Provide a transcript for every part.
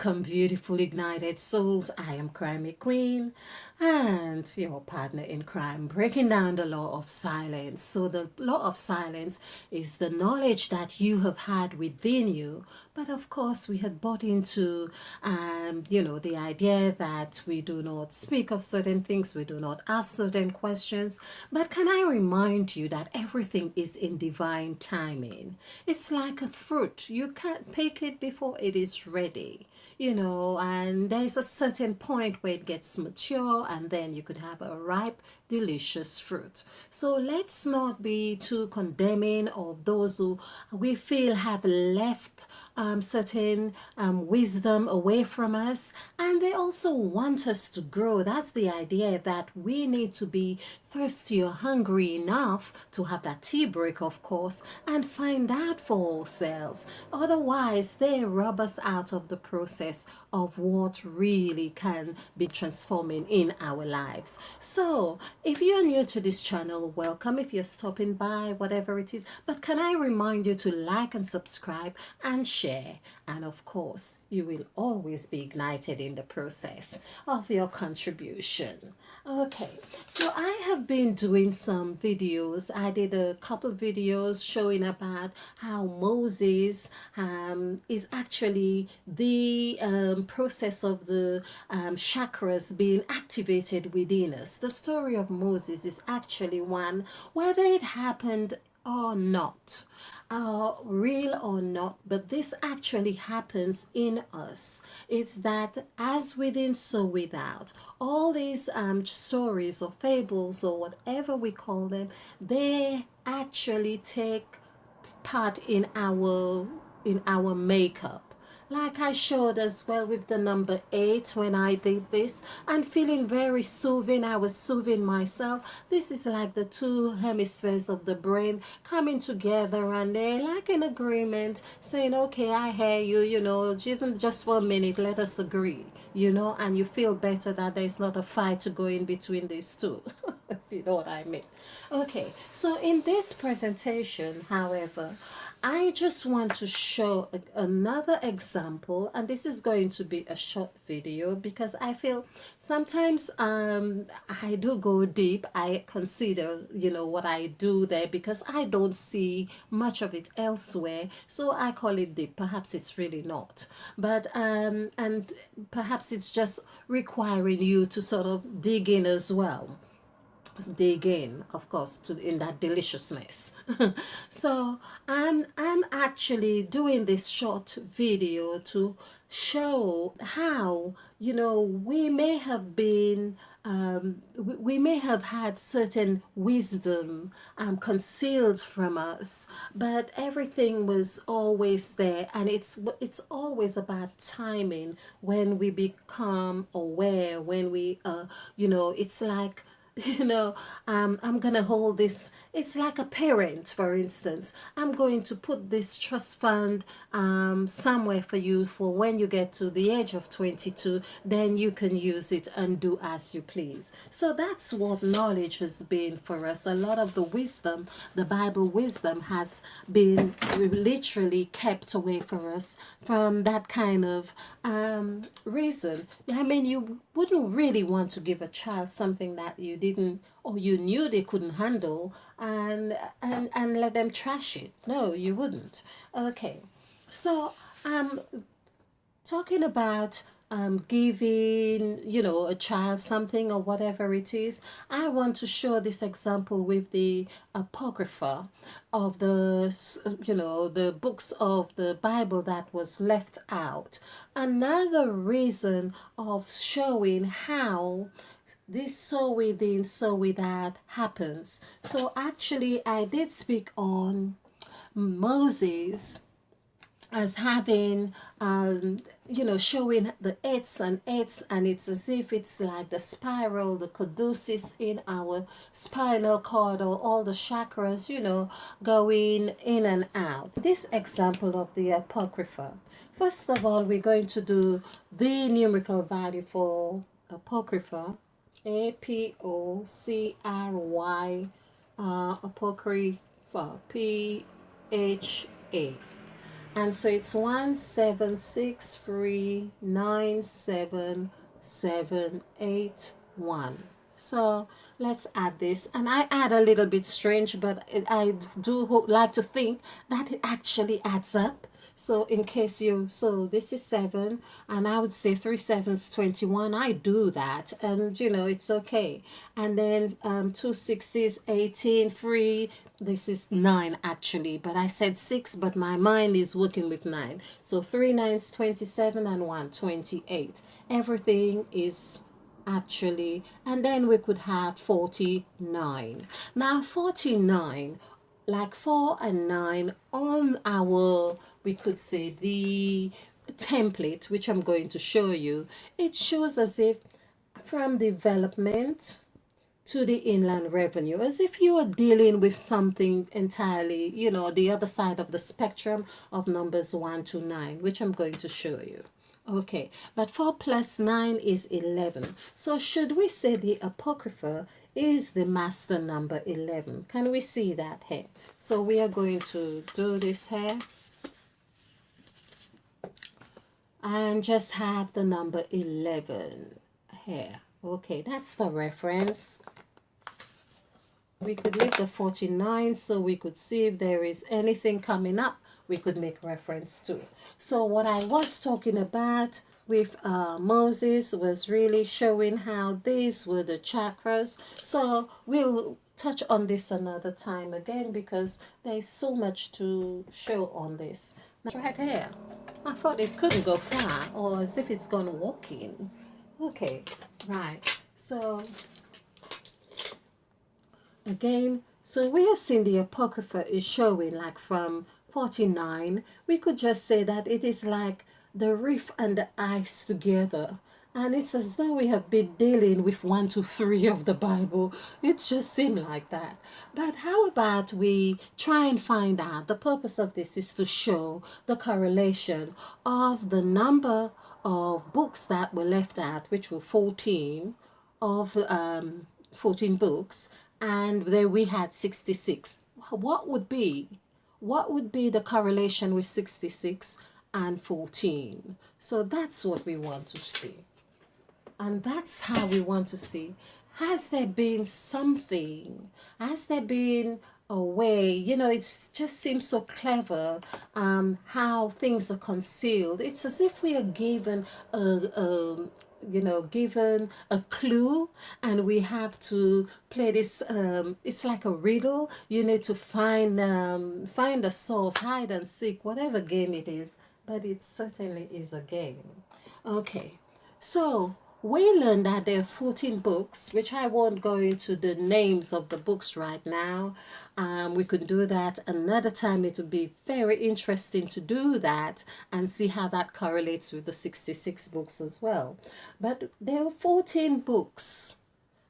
Welcome, beautiful ignited souls. I am Crimey Queen and your partner in crime, breaking down the law of silence. So, the law of silence is the knowledge that you have had within you, but of course, we had bought into, the idea that we do not speak of certain things, we do not ask certain questions. But can I remind you that everything is in divine timing? It's like a fruit, you can't pick it before it is ready, and there's a certain point where it gets mature and then you could have a ripe, delicious fruit. So let's not be too condemning of those who we feel have left certain wisdom away from us, and they also want us to grow. That's the idea, that we need to be thirsty or hungry enough to have that tea break, of course, and find out for ourselves. Otherwise, they rob us out of the process of what really can be transforming in our lives. So, if you're new to this channel, welcome. If you're stopping by, whatever it is, but can I remind you to like and subscribe and share? And of course, you will always be ignited in the process of your contribution. Okay, so I have been doing some videos. I did a couple videos showing about how Moses is actually the process of the chakras being activated within us. The story of Moses is actually one, whether it happened or not, real or not, but this actually happens in us. It's that as within, so without. All these stories or fables or whatever we call them, they actually take part in our makeup. Like I showed as well with the number 8 when I did this, and feeling very soothing. I was soothing myself. This is like the two hemispheres of the brain coming together, and they're like in agreement, saying, okay, I hear you, even just for a minute, let us agree, and you feel better that there's not a fight to go in between these two. If you know what I mean. Okay, so in this presentation, however, I just want to show another example, and this is going to be a short video because I feel sometimes I do go deep. I consider, what I do there, because I don't see much of it elsewhere. So I call it deep. Perhaps it's really not. But, and perhaps it's just requiring you to sort of dig in as well, dig in, of course, to in that deliciousness. So I'm actually doing this short video to show how, we may have been we may have had certain wisdom concealed from us, but everything was always there, and it's always about timing when we become aware, when we it's like I'm gonna hold this. It's like a parent, for instance. I'm going to put this trust fund somewhere for you for when you get to the age of 22, then you can use it and do as you please. So that's what knowledge has been for us. A lot of the wisdom, the Bible wisdom, has been literally kept away from us from that kind of reason. I mean, you wouldn't really want to give a child something that you didn't, or you knew they couldn't handle, and let them trash it. No, you wouldn't. Okay, so talking about giving, a child something or whatever it is, I want to show this example with the Apocrypha of the books of the Bible that was left out. Another reason of showing how this so within, so without happens. So actually, I did speak on Moses as having showing the eights, and it's as if it's like the spiral, the caduceus in our spinal cord, or all the chakras, going in and out. This example of the Apocrypha, first of all, we're going to do the numerical value for Apocrypha. Apocry, Apocrypha, Pha. And so it's 176397781. So let's add this, and I add a little bit strange, but I do like to think that it actually adds up. So in case so this is 7, and I would say 3 sevens 21. I do that, and it's okay. And then 2 sixes 18, 3. This is 9 actually, but I said 6, but my mind is working with 9. So 3 nines 27 and 1 28. Everything is actually, and then we could have 49. Now 49, like 4 and 9 on our, we could say, the template which I'm going to show you, it shows as if from development to the inland revenue, as if you are dealing with something entirely, the other side of the spectrum of numbers 1 to 9, which I'm going to show you. Okay, but 4 plus 9 is 11. So should we say the Apocrypha is the master number 11? Can we see that here? So we are going to do this here and just have the number 11 here. Okay, that's for reference. We could leave the 49 so we could see if there is anything coming up we could make reference to. So what I was talking about with Moses was really showing how these were the chakras. So we'll touch on this another time again because there's so much to show on this. Now, right here. I thought it couldn't go far, or as if it's gone walking. Okay, right. So again, so we have seen the Apocrypha is showing like from 49. We could just say that it is like the reef and the ice together. And it's as though we have been dealing with 1 to 3 of the Bible. It just seemed like that. But how about we try and find out? The purpose of this is to show the correlation of the number of books that were left out, which were 14 of 14 books, and there we had 66. What would be the correlation with 66 and 14? So that's what we want to see, and that's how we want to see, has there been something, has there been a way, it just seems so clever, how things are concealed. It's as if we are given given a clue, and we have to play this, it's like a riddle. You need to find the source, hide and seek, whatever game it is, but it certainly is a game. Okay, so we learned that there are 14 books, which I won't go into the names of the books right now. We could do that another time. It would be very interesting to do that and see how that correlates with the 66 books as well. But there are 14 books,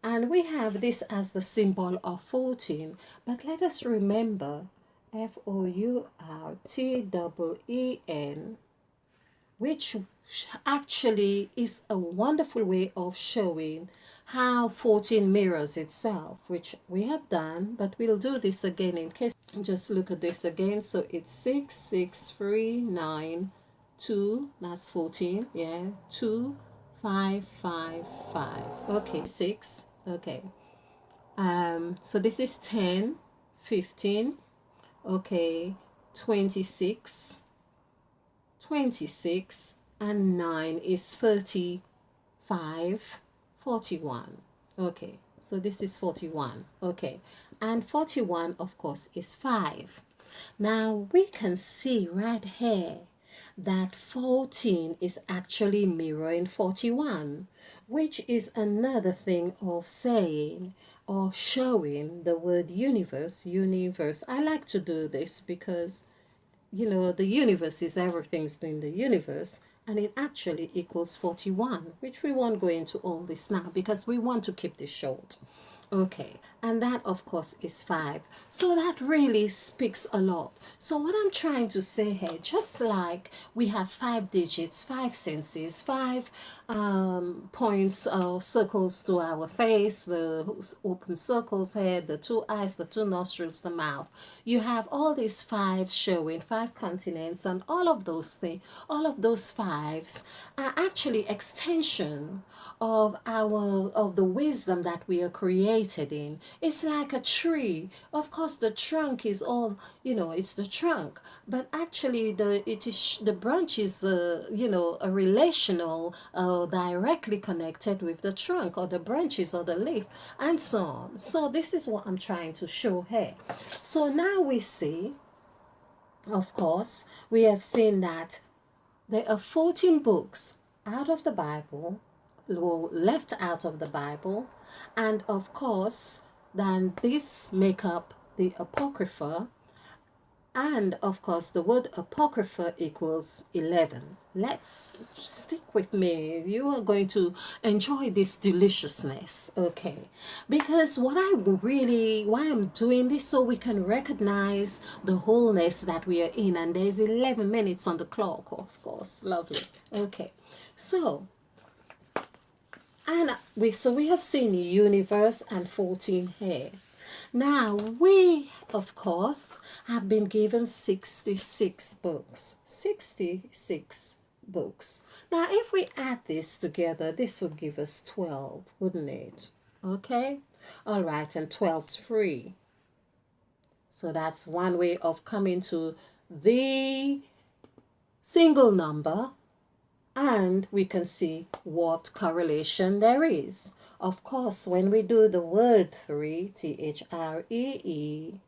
and we have this as the symbol of 14. But let us remember FOURTEEN, which actually is a wonderful way of showing how 14 mirrors itself, which we have done, but we'll do this again in case. Just look at this again. So it's 6 6 3 9 2, that's 14, yeah, 2 5 5 5. Okay, 6. Okay, so this is 10 15. Okay, 26, and 9 is 35, 41. Okay, so this is 41. Okay, and 41 of course is 5. Now we can see right here that 14 is actually mirroring 41, which is another thing of saying or showing the word universe. I like to do this because the universe is everything's in the universe, and it actually equals 41, which we won't go into all this now because we want to keep this short. Okay, and that of course is 5. So that really speaks a lot. So what I'm trying to say here, just like we have 5 digits, 5 senses, 5 points or circles to our face, the open circles here, the 2 eyes, the 2 nostrils, the mouth. You have all these 5 showing, 5 continents, and all of those things, all of those 5s are actually extension of the wisdom that we are created in. It's like a tree. Of course the trunk is all, it's the trunk, but actually the branch is a relational, directly connected with the trunk or the branches or the leaf, and so on. So this is what I'm trying to show here. So now we see, of course, we have seen that there are 14 books out of the Bible, or left out of the Bible, and of course, then this make up the Apocrypha, and of course, the word Apocrypha equals 11. Let's stick with me. You are going to enjoy this deliciousness, okay? Because why I'm doing this, so we can recognize the wholeness that we are in. And there's 11 minutes on the clock, of course. Lovely. Okay. So, we have seen the universe and 14 here. Now, we, of course, have been given 66 books. 66 books. Now, if we add this together, this would give us 12, wouldn't it? Okay? All right, and 12's free. So that's one way of coming to the single number, and we can see what correlation there is. Of course, when we do the word 3, THREE,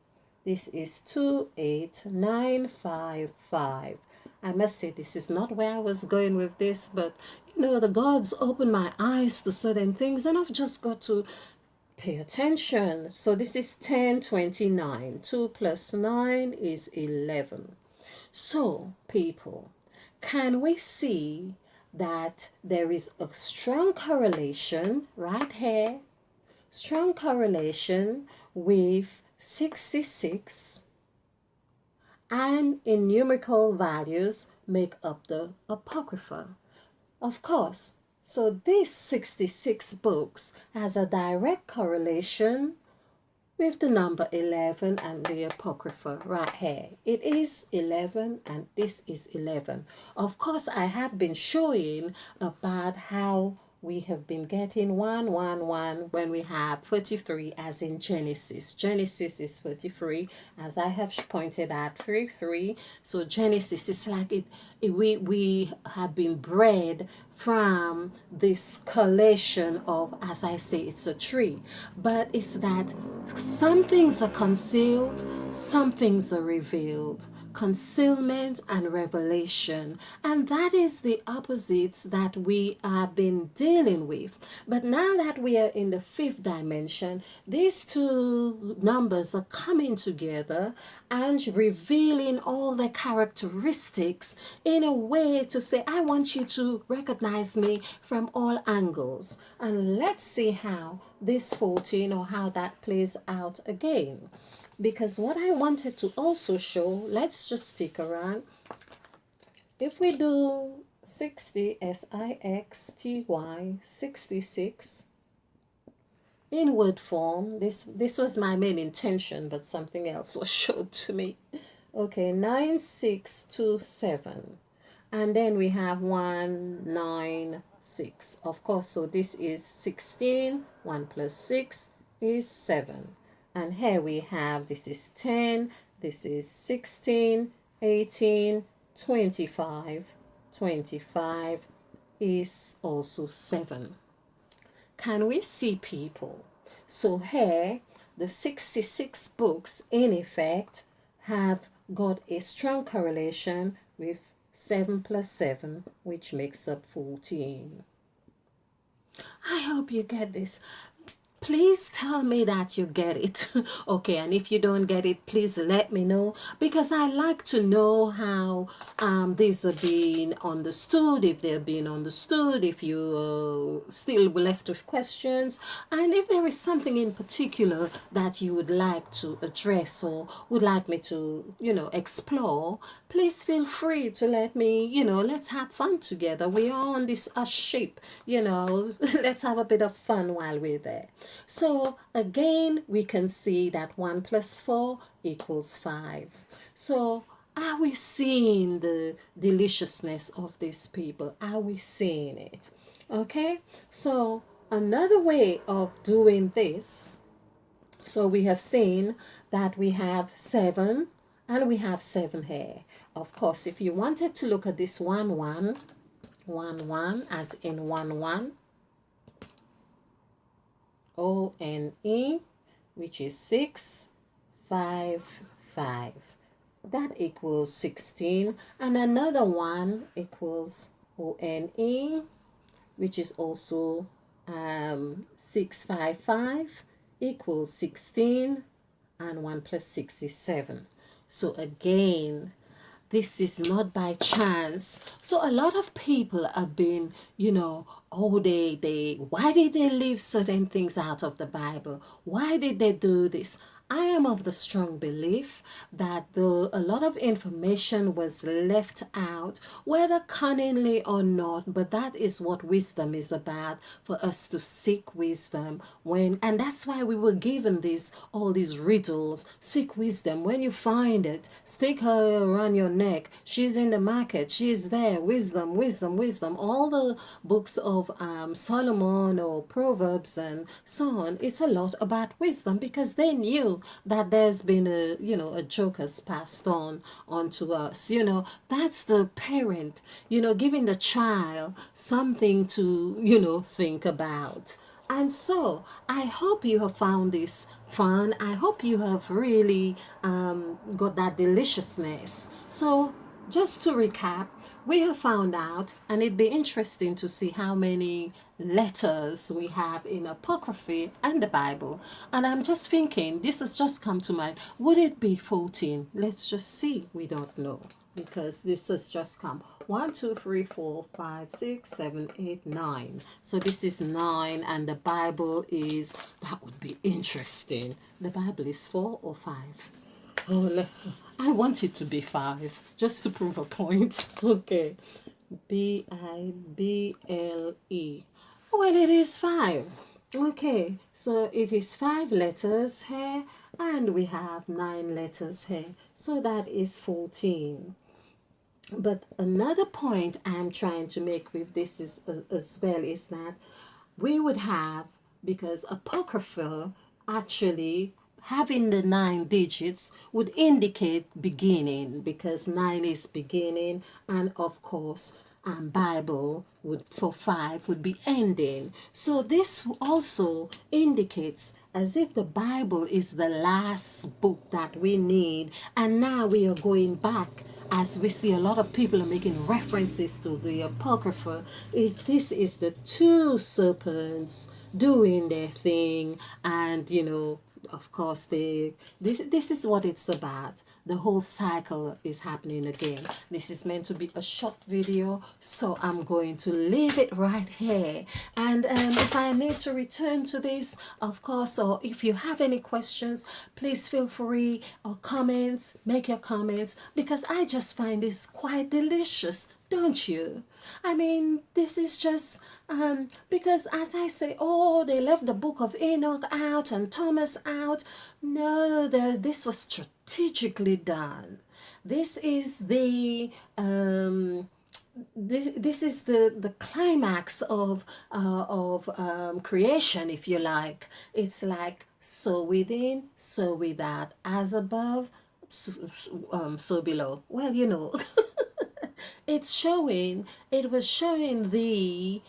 this is 28955. I must say, this is not where I was going with this, but the gods open my eyes to certain things, and I've just got to pay attention. So this is 1029. 2 plus 9 is 11. So, people, can we see that there is a strong correlation right here, strong correlation with 66, and in numerical values make up the Apocrypha? Of course, so these 66 books has a direct correlation with the number 11 and the Apocrypha right here. It is 11 and this is 11. Of course, I have been showing about how we have been getting 111 when we have 33, as in Genesis. Genesis is 33, as I have pointed out, 3. So Genesis is like we have been bred from this collation of, as I say, it's a tree, but it's that some things are concealed, some things are revealed. Concealment and revelation, and that is the opposites that we have been dealing with. But now that we are in the 5th dimension, these two numbers are coming together and revealing all the characteristics in a way to say, I want you to recognize me from all angles. And let's see how this 14, or how that plays out again. Because what I wanted to also show, let's just stick around. If we do 60, SIXTY, 66, in word form, this was my main intention, but something else was showed to me. Okay, 9627. And then we have 196. Of course, so this is 16. 1 plus 6 is 7. And here we have, this is 10, this is 16, 18, 25. 25 is also 7. Can we see, people? So here, the 66 books, in effect, have got a strong correlation with 7 plus 7, which makes up 14. I hope you get this. please tell me that you get it. Okay, and if you don't get it, please let me know, because I like to know how these are being understood, if they're being understood, if you still left with questions, and if there is something in particular that you would like to address or would like me to, explore, please feel free to let me, let's have fun together. We are on this ship, let's have a bit of fun while we're there. So again, we can see that 1 plus 4 equals 5. So are we seeing the deliciousness of these people? Are we seeing it? Okay, so another way of doing this, so we have seen that we have 7 and we have 7 here. Of course, if you wanted to look at this 1 1, 1 1 as in 1 1, ONE, which is 6 5 5, that equals 16, and another one equals ONE, which is also 6 5 5 equals 16, and 1 plus 6 is 7. So again, this is not by chance. So a lot of people have been, oh, why did they leave certain things out of the Bible? Why did they do this? I am of the strong belief that a lot of information was left out, whether cunningly or not, but that is what wisdom is about, for us to seek wisdom. And that's why we were given all these riddles. Seek wisdom. When you find it, stick her around your neck. She's in the market. She's there. Wisdom, wisdom, wisdom. All the books of Solomon or Proverbs and so on, it's a lot about wisdom, because they knew that there's been a joke has passed on to us. That's the parent, giving the child something to think about. And so I hope you have found this fun. I hope you have really got that deliciousness. So just to recap, we have found out, and it'd be interesting to see how many letters we have in Apocrypha and the Bible. And I'm just thinking, this has just come to mind. Would it be 14? Let's just see. We don't know, because this has just come. 1, 2, 3, 4, 5, 6, 7, 8, 9. So this is 9, and the Bible is, that would be interesting. The Bible is 4 or 5? Oh, I want it to be 5, just to prove a point. Okay. Bible. Well, it is 5. Okay, so it is 5 letters here, and we have 9 letters here. So that is 14. But another point I'm trying to make with this is as well is that we would have, because Apocrypha actually having the 9 digits would indicate beginning, because 9 is beginning, and of course Bible would, for 5, would be ending. So this also indicates as if the Bible is the last book that we need, and now we are going back, as we see a lot of people are making references to the Apocrypha. This is the 2 serpents doing their thing, and of course this is what it's about. The whole cycle is happening again. This is meant to be a short video, so I'm going to leave it right here. And if I need to return to this, of course, or if you have any questions, please feel free, or comments, make your comments, because I just find this quite delicious, don't you? I mean, this is just because, as I say, oh, they left the book of Enoch out and Thomas out. No, this was strategically done. This is the this is the climax of creation, if you like. It's like, so within, so without, as above, so below. Well, it was showing the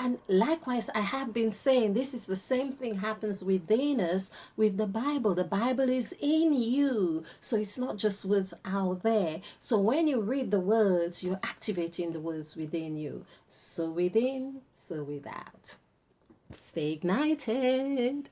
and likewise, I have been saying this is the same thing happens within us with the Bible. The Bible is in you, so it's not just words out there. So when you read the words, you're activating the words within you. So within, so without. Stay ignited.